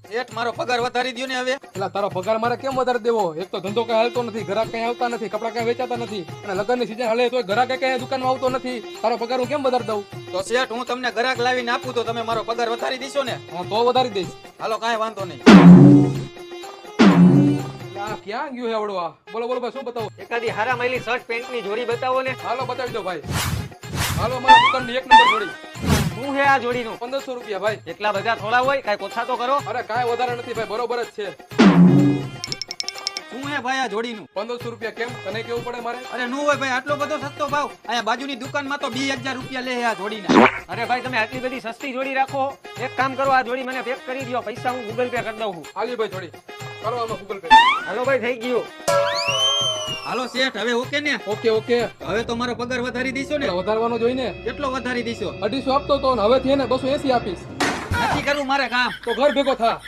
શેઠ મારો પગાર વધારી દ્યો ને હવે. એટલે તારો પગાર મારે કેમ વધારે દેવો? એક તો ધંધો કઈ હાલતો નથી, ગ્રાહક કઈ આવતા નથી, કપડા કઈ વેચાતા નથી, અને લગ્નની સીઝન હાલે તો ગ્રાહક કઈ દુકાનમાં આવતો નથી. તારો પગાર હું કેમ વધારી દઉં? તો શેઠ હું તમને ગ્રાહક લાવીને આપું તો તમે મારો પગાર વધારી દેશો ને? હા તો વધારી દઈશ. હાલો કાંઈ વાંધો નહીં. એટલે આ ક્યાં ગયું હે આવડો? આ બોલો બોલો ભાઈ, શું બતાવો? એકાદી હારા માયલી શર્ટ પેન્ટ ની જોડી બતાવો ને. હાલો બતાવી દો ભાઈ. હાલો મારા દુકાનની એક નંબર જોડી. શું છે આ જોડીનું? 1500 રૂપિયા ભાઈ. એટલા બધા થોડા હોય, કાંઈ ઓછા તો કરો. અરે કાંઈ વધારે નથી ભાઈ, બરોબર જ છે. શું હે ભાઈ આ જોડીનું? 1500 રૂપિયા. કેમ તને કેવું પડે મારે? અરે નું હોય ભાઈ, આટલો બધો સસ્તો ભાવ. અહીંયા બાજુની દુકાનમાં તો 2000 રૂપિયા લે આ જોડીના. અરે ભાઈ તમે આટલી બધી સસ્તી જોડી રાખો. એક કામ કરો, આ જોડી મને પેક કરી દો, પૈસા હું ગૂગલ પે કરી દઉં છું. આલી ભાઈ જોડી કરો આમાં ગૂગલ પે. હાલો ભાઈ થઈ ગયું. હાલો શેઠ હવે ઓકે ને? Okay okay. હવે તો મારો પગાર વધારી દેશો ને? એટલે વધારવાનો જોઈને કેટલો વધારી દેશો? 250 આપતો તો ને હવે થી ને 280 આપીશ. નથી કરવું મારે કામ. તો ઘર ભેગો થા.